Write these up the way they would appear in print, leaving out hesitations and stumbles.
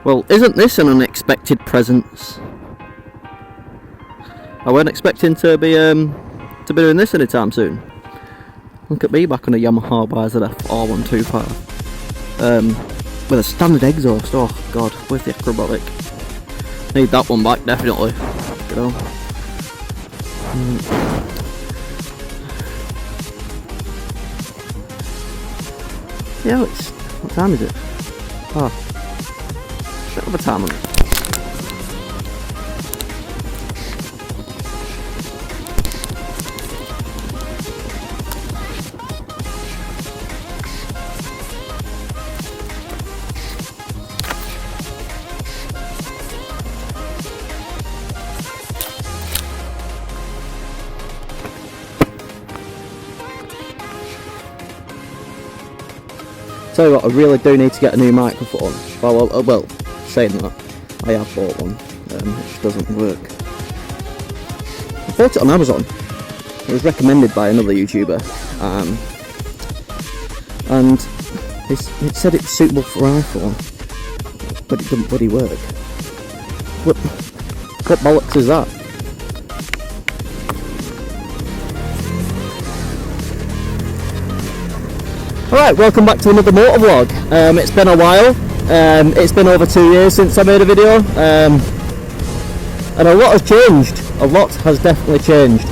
Well, isn't this an unexpected presence? I weren't expecting to be doing this anytime soon. Look at me back on a Yamaha YZF R125 with a standard exhaust. Oh god, where's the acrobatic? Need that one back definitely. You know. Yeah, what time is it? Oh, bit of a time on it. Tell you what, I really do need to get a new microphone. Well, saying that, I have bought one, which doesn't work. I bought it on Amazon. It was recommended by another YouTuber, and it said it's suitable for iPhone, but it doesn't bloody work. What bollocks is that? Alright, welcome back to another Moto-Vlog. It's been a while. It's been over 2 years since I made a video. And a lot has changed. A lot has definitely changed.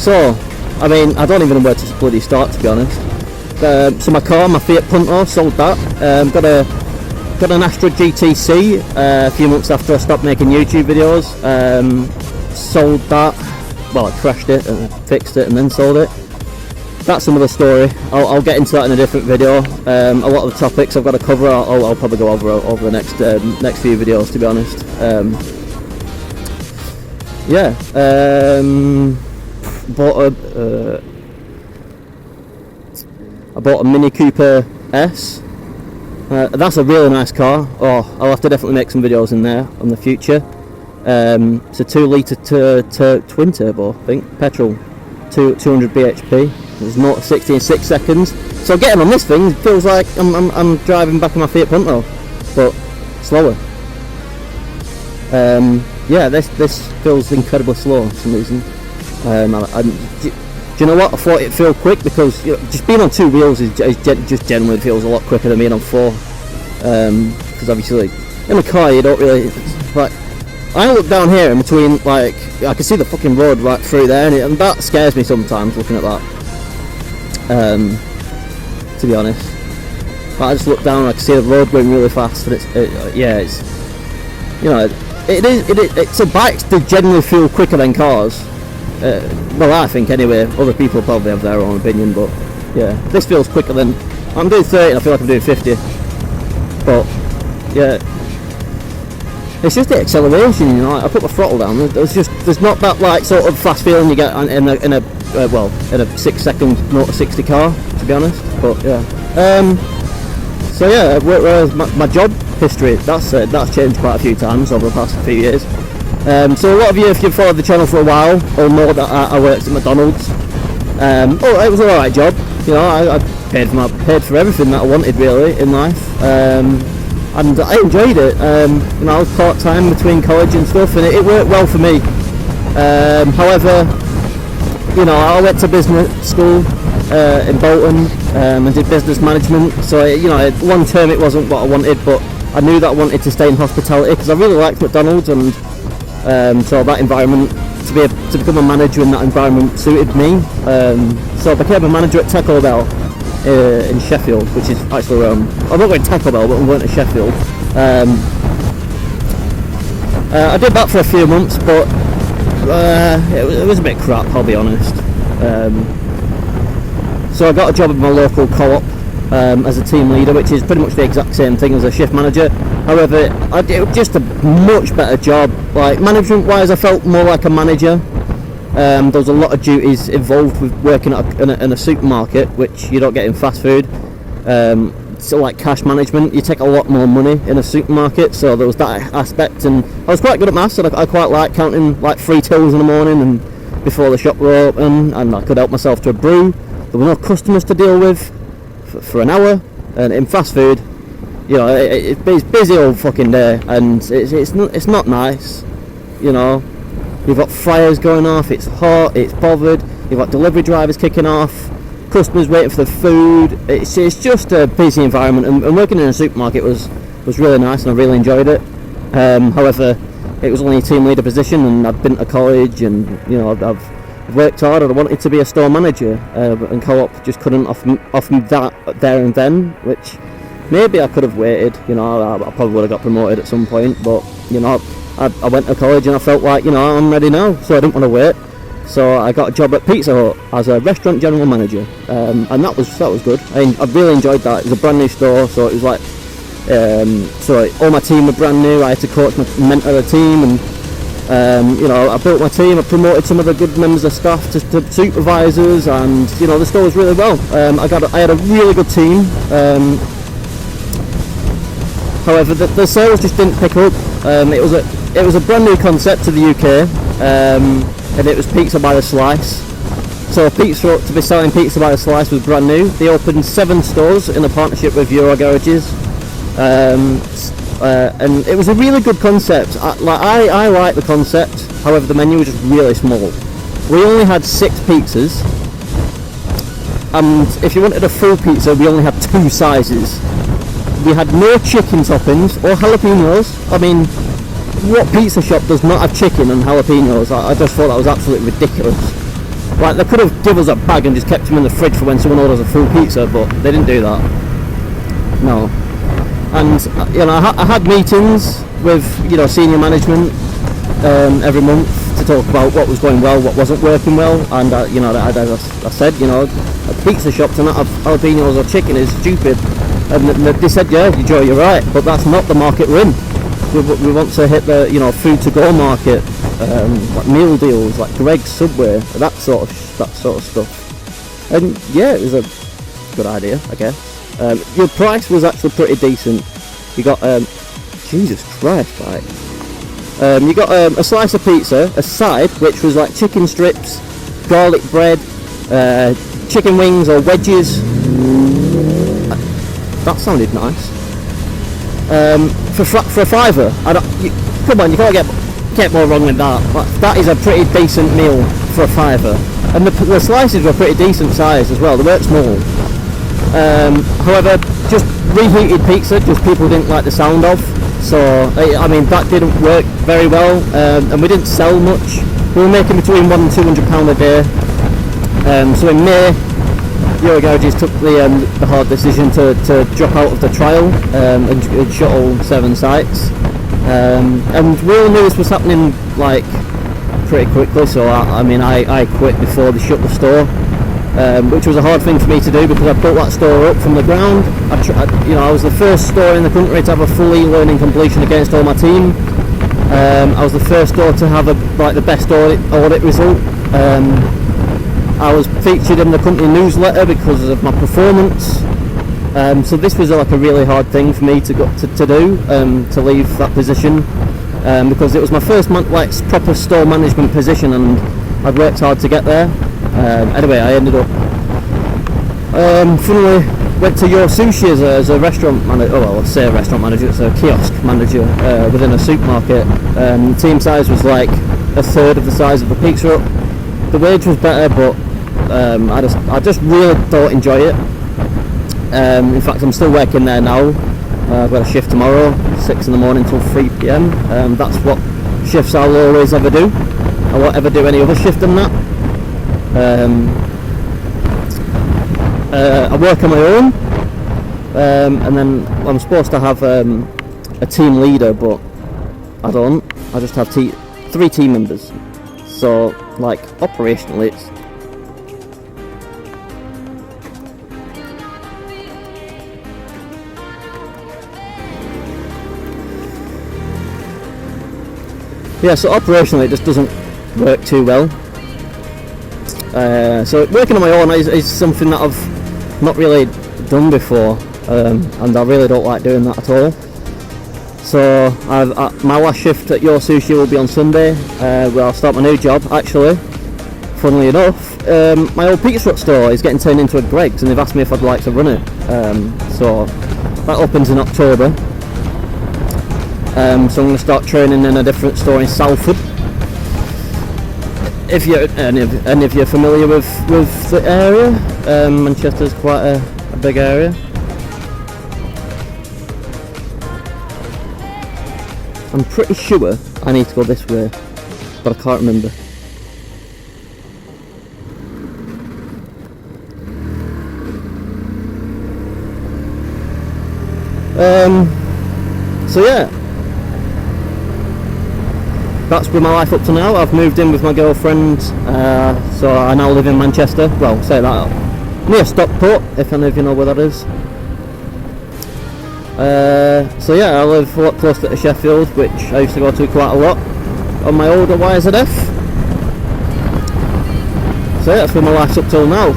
So, I mean, I don't even know where to bloody start, to be honest. So my car, my Fiat Punto, sold that. Got an Astra GTC a few months after I stopped making YouTube videos. Sold that. Well, I crashed it and fixed it and then sold it. That's another story. I'll get into that in a different video. A lot of the topics I've got to cover, I'll probably go over the next few videos, to be honest. I bought a Mini Cooper S. That's a really nice car. Oh, I'll have to definitely make some videos in there in the future. It's a 2 litre twin turbo, I think, petrol, 200 bhp. There's not 60 in 6 seconds. So getting on this thing feels like I'm driving back on my Fiat Punto, but slower. Yeah, this feels incredibly slow for some reason. Do you know what? I thought it'd feel quick because just being on 2 wheels just generally feels a lot quicker than being on 4. Because obviously, in a car you don't really like. I look down here in between, like I can see the fucking road right through there, and that scares me sometimes looking at that. To be honest, but I just look down and I can see the road going really fast, and so bikes do generally feel quicker than cars. Well, I think anyway. Other people probably have their own opinion, but yeah, this feels quicker than. I'm doing 30 and I feel like I'm doing 50, but yeah, it's just the acceleration. I put my throttle down. There's not that like sort of fast feeling you get in a 6 second 0 to 60 car, to be honest. But yeah. So yeah, whereas my job history, that's changed quite a few times over the past few years. So a lot of you, if you've followed the channel for a while, will know that I worked at McDonald's. It was an alright job. I paid for everything that I wanted really in life. And I enjoyed it. I was part-time between college and stuff, and it worked well for me. However, I went to business school in Bolton and did business management. So long term it wasn't what I wanted, but I knew that I wanted to stay in hospitality because I really liked McDonald's, and so that environment, to become a manager in that environment suited me. So I became a manager at Taco Bell in Sheffield, which is actually where I'm not going to Taco Bell, but I'm going to Sheffield. I did that for a few months, but it was a bit crap, I'll be honest. So I got a job at my local co-op as a team leader, which is pretty much the exact same thing as a shift manager. However, it was just a much better job. Like management wise, I felt more like a manager. There was a lot of duties involved with working in a supermarket, which you don't get in fast food. So like cash management, you take a lot more money in a supermarket, so there was that aspect, and I was quite good at maths, and I quite like counting like 3 tills in the morning and before the shop were open, and I could help myself to a brew. There were no customers to deal with for an hour, and in fast food you know, it's busy all fucking day, and it's not nice, you know. You've got fryers going off, it's hot, it's bothered, you've got delivery drivers kicking off, customers waiting for the food. It's just a busy environment, and working in a supermarket was really nice, and I really enjoyed it. However, it was only a team leader position, and I'd been to college, and you know, I've worked hard, and I wanted to be a store manager, and Co-op just couldn't offer me that there and then, which maybe I could have waited, you know. I probably would have got promoted at some point, but you know, I went to college and I felt like, you know, I'm ready now, so I didn't want to wait. So I got a job at Pizza Hut as a restaurant general manager, and that was good. I really enjoyed that. It was a brand new store, so it was like, so all my team were brand new. I had to coach and mentor the team, and you know, I built my team. I promoted some of the good members of staff to supervisors, and you know, the store was really well. I had a really good team. However, the sales just didn't pick up. It was a brand new concept to the UK, and it was pizza by the slice. So Pizza Hut to be selling pizza by the slice was brand new. They opened 7 stores in a partnership with Euro Garages, and it was a really good concept. I like the concept. However, the menu was just really small. We only had 6 pizzas, and if you wanted a full pizza, we only had 2 sizes. We had no chicken toppings or jalapenos. I mean, what pizza shop does not have chicken and jalapenos? I just thought that was absolutely ridiculous. Like, they could have given us a bag and just kept them in the fridge for when someone orders a full pizza, but they didn't do that. No. And you know, I had meetings with, you know, senior management every month to talk about what was going well, what wasn't working well, and you know, as I said, you know, a pizza shop to not have jalapenos or chicken is stupid. And they said, yeah, Joe, you're right, but that's not the market we're in. We want to hit the, you know, food to go market, like meal deals, like Greg's, Subway, that sort of stuff. And yeah, it was a good idea, I guess. Your price was actually pretty decent. You got Jesus Christ, right? You got a slice of pizza, a side which was like chicken strips, garlic bread, chicken wings or wedges. That sounded nice. For a fiver, come on, you can't get more wrong with that. That is a pretty decent meal for a fiver, and the slices were pretty decent size as well. They weren't small. However, just reheated pizza, just people didn't like the sound of. So I mean, that didn't work very well, and we didn't sell much. We were making between £100 and £200 a day. So in May, Euro Garages took the hard decision to drop out of the trial and shuttle 7 sites, and we all knew this was happening like pretty quickly. So I quit before they shut the store, which was a hard thing for me to do because I built that store up from the ground. I was the first store in the country to have a full e-learning completion against all my team. I was the first store to have the best audit result. I was featured in the company newsletter because of my performance. So this was like a really hard thing for me to do, to leave that position, because it was my first proper store management position, and I'd worked hard to get there. Anyway, I ended up funnily went to Your Sushi as a restaurant manager. Oh, well, I'll say a restaurant manager. It's a kiosk manager within a supermarket. The team size was like a third of the size of the Pizza Hut. The wage was better, but I just really don't enjoy it. In fact, I'm still working there now. I've got a shift tomorrow, 6 in the morning till 3 PM. That's what shifts I'll always ever do. I won't ever do any other shift than that. I work on my own, and then I'm supposed to have a team leader, but I don't. I just have 3 team members. So, like, operationally, it's so operationally it just doesn't work too well. So working on my own is something that I've not really done before, and I really don't like doing that at all. So my last shift at Your Sushi will be on Sunday, where I'll start my new job. Actually, funnily enough, my old pizza hut store is getting turned into a Greggs, and they've asked me if I'd like to run it. So that opens in October. So I'm going to start training in a different store in Salford. If you're familiar with the area, Manchester's quite a big area. I'm pretty sure I need to go this way, but I can't remember. So yeah, that's been my life up to now. I've moved in with my girlfriend, so I now live in Manchester. Well, say that, near Stockport, if any of you know where that is. So yeah, I live a lot closer to Sheffield, which I used to go to quite a lot on my older YZF. So yeah, that's where my life's up till now.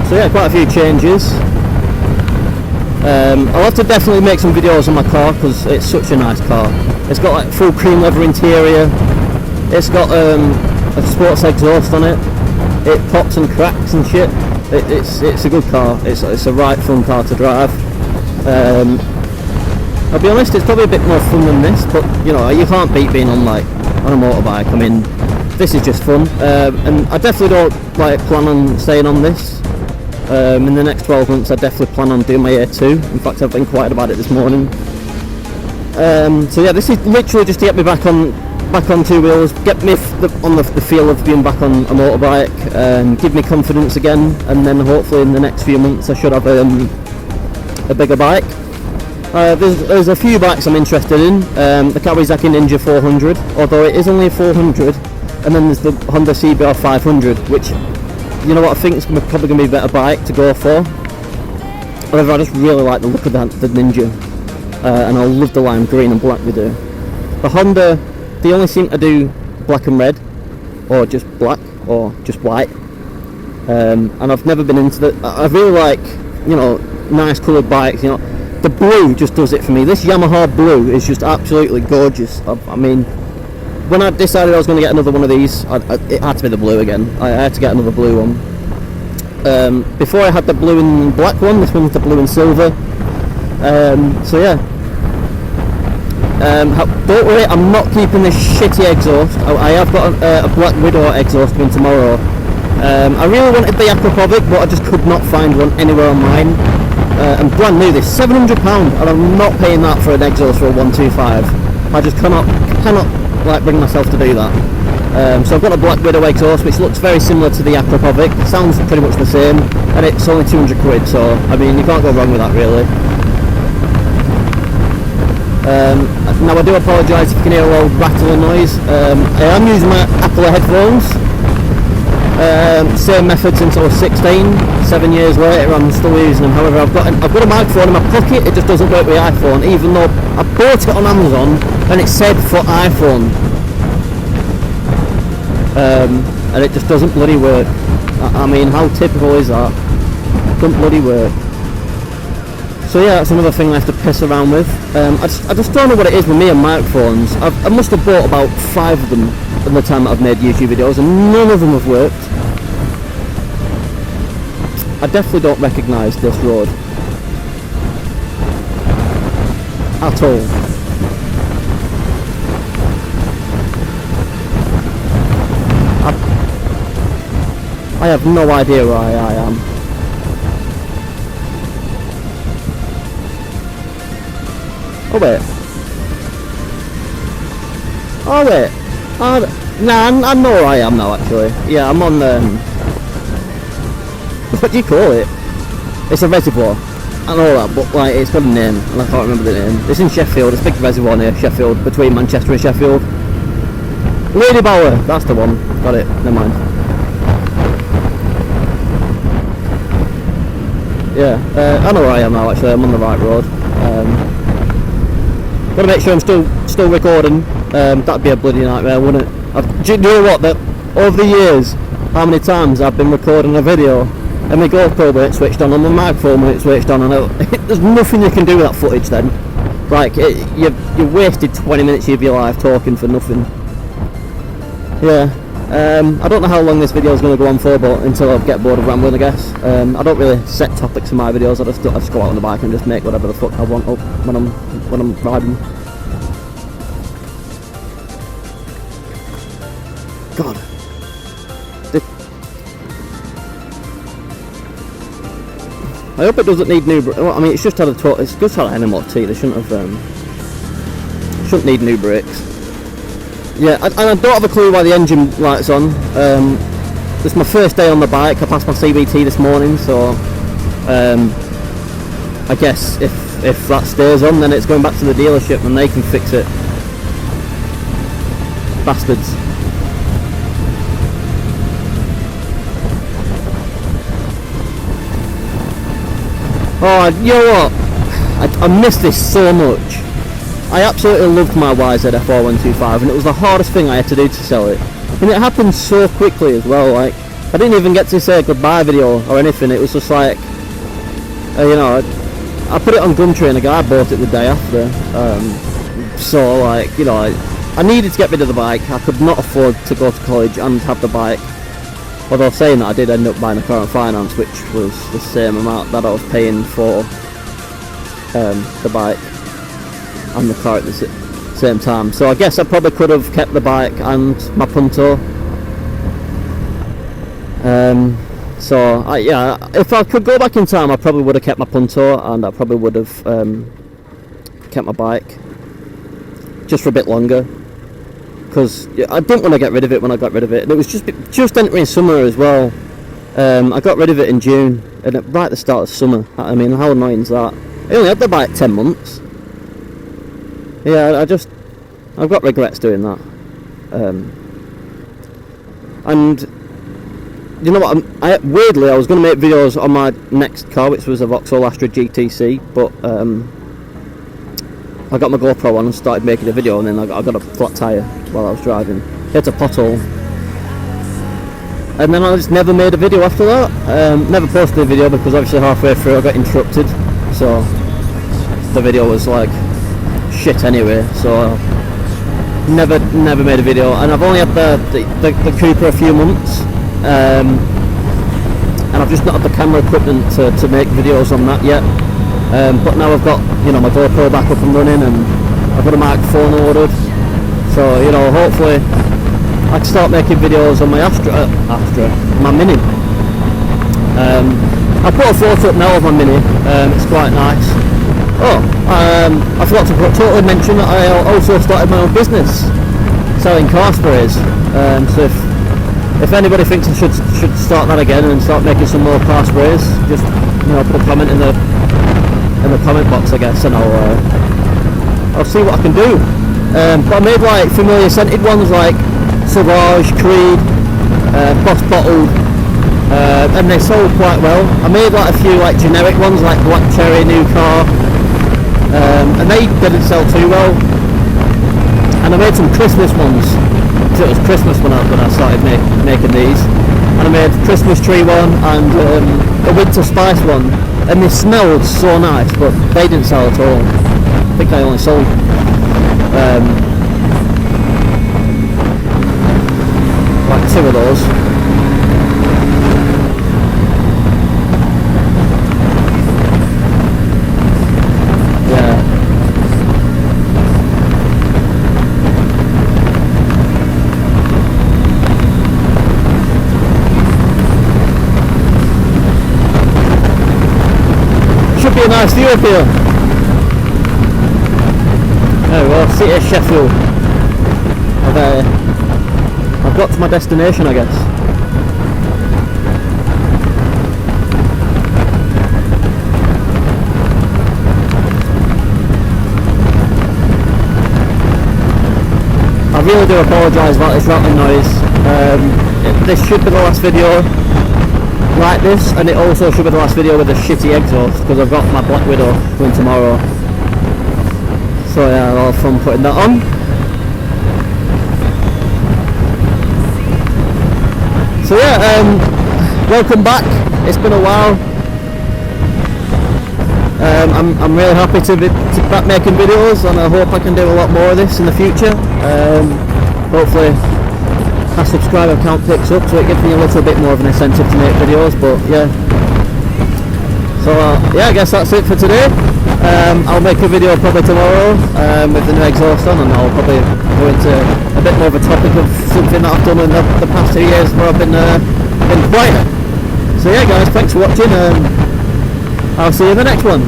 So yeah, quite a few changes. I'll have to definitely make some videos on my car because it's such a nice car. It's got like full cream leather interior. It's got a sports exhaust on it. It pops and cracks and shit. It's a good car. It's a right fun car to drive. I'll be honest, it's probably a bit more fun than this, but you know, you can't beat being on a motorbike. I mean, this is just fun, and I definitely don't plan on staying on this. In the next 12 months I definitely plan on doing my A2. In fact, I've inquired about it this morning. So yeah, this is literally just to get me back on two wheels, get me on the feel of being back on a motorbike, give me confidence again, and then hopefully in the next few months I should have a bigger bike. There's a few bikes I'm interested in. The Kawasaki Ninja 400, although it is only a 400, and then there's the Honda CBR 500, which, you know what, I think it's probably going to be a better bike to go for. However, I just really like the look of the Ninja, and I love the lime green and black they do. The Honda, they only seem to do black and red, or just black, or just white, and I've never been into that. I really like, you know, nice coloured bikes. You know, the blue just does it for me. This Yamaha blue is just absolutely gorgeous. I mean, when I decided I was going to get another one of these, it had to be the blue again. I had to get another blue one. Before I had the blue and black one, this one's the blue and silver. So yeah. Don't worry, I'm not keeping this shitty exhaust. I have got a Black Widow exhaust coming tomorrow. I really wanted the Akrapovic, but I just could not find one anywhere online. And brand new, this £700, and I'm not paying that for an exhaust for a 125. I just cannot bring myself to do that. So I've got a Black Widow exhaust, which looks very similar to the Akrapovic. It sounds pretty much the same, and it's only 200 quid. So I mean, you can't go wrong with that, really. Now I do apologise if you can hear a little rattling noise. I am using my Apple headphones. Same method since I was 16. 7 years later, I'm still using them. However, I've got a microphone in my pocket. It just doesn't work with iPhone, even though I bought it on Amazon and it said for iPhone, and it just doesn't bloody work. I mean, how typical is that? It doesn't bloody work. So yeah, that's another thing I have to piss around with. I just don't know what it is with me and microphones. I must have bought about 5 of them in the time that I've made YouTube videos, and none of them have worked. I definitely don't recognise this road at all. I have no idea where I am. Oh wait. Nah, I know where I am now, actually. Yeah, I'm on what do you call it? It's a reservoir. I know that, but like, it's got a name, and I can't remember the name. It's in Sheffield. It's a big reservoir near Sheffield, between Manchester and Sheffield. Lady Bower, that's the one. Got it. Never mind. Yeah, I know where I am now. Actually, I'm on the right road. Gotta make sure I'm still recording. That'd be a bloody nightmare, wouldn't it? Do you know what? That over the years, how many times I've been recording a video and my GoPro when it's switched on, and my microphone when it's switched on, and there's nothing you can do with that footage then. Like, you wasted 20 minutes of your life talking for nothing. Yeah. I don't know how long this video is going to go on for, but until I get bored of rambling, I guess. I don't really set topics in my videos. I just go out on the bike and just make whatever the fuck I want up when I'm riding. God. I hope it doesn't need new. Well, I mean, it's just had it's just had an MOT. They shouldn't need new brakes. Yeah, and I don't have a clue why the engine light's on. It's my first day on the bike. I passed my CBT this morning, so I guess if that stays on, then it's going back to the dealership and they can fix it. Bastards. Oh, you know what? I miss this so much. I absolutely loved my YZF4125, and it was the hardest thing I had to do to sell it. And it happened so quickly as well. Like, I didn't even get to say a goodbye video or anything. It was just like, you know, I put it on Gumtree and a guy bought it the day after. So like, you know, I needed to get rid of the bike. I could not afford to go to college and have the bike. Although saying that, I did end up buying a car on finance, which was the same amount that I was paying for the bike and the car at the same time. So I guess I probably could have kept the bike and my Punto. So yeah, if I could go back in time, I probably would have kept my Punto, and I probably would have kept my bike just for a bit longer, because I didn't want to get rid of it when I got rid of it, and it was just entering summer as well. I got rid of it in June, and right at the start of summer. I mean, how annoying is that? I only had the bike 10 months. Yeah, I've got regrets doing that. And you know what? Weirdly, I was going to make videos on my next car, which was a Vauxhall Astra GTC, but I got my GoPro on and started making a video, and then I got a flat tyre while I was driving. Hit a pothole, and then I just never made a video after that. Never posted a video because obviously halfway through I got interrupted, so the video was like shit anyway. So never made a video, and I've only had the Cooper a few months, and I've just not had the camera equipment to make videos on that yet. But now I've got, you know, my GoPro back up and running, and I've got a microphone ordered, so, you know, hopefully I can start making videos on my my Mini. I put a photo up now of my Mini. It's quite nice. Oh, I forgot to totally mention that I also started my own business selling car sprays. So if anybody thinks I should start that again and start making some more car sprays, just, you know, put a comment in the comment box, I guess, and I'll see what I can do. But I made like familiar scented ones like Sauvage, Creed, Boss Bottled, and they sold quite well. I made like a few like generic ones like Black Cherry, New Car, and they didn't sell too well. And I made some Christmas ones, because it was Christmas when I started making these. And I made Christmas tree one and a winter spice one, and they smelled so nice, but they didn't sell at all. I think I only sold like 2 of those. Yeah. Should be a nice view up here. Oh well, City of Sheffield. I've got to my destination, I guess. I really do apologise about this rattling noise. This should be the last video like this, and it also should be the last video with a shitty exhaust, because I've got my Black Widow going tomorrow. So yeah, I'll have fun putting that on. So yeah, welcome back. It's been a while. I'm really happy to be back making videos, and I hope I can do a lot more of this in the future. Hopefully my subscriber count picks up, so it gives me a little bit more of an incentive to make videos. But yeah, so yeah, I guess that's it for today. I'll make a video probably tomorrow with the new exhaust on, and I'll probably go into a bit more of a topic of something that I've done in the past 2 years where I've been quieter. So yeah guys, thanks for watching. I'll see you in the next one.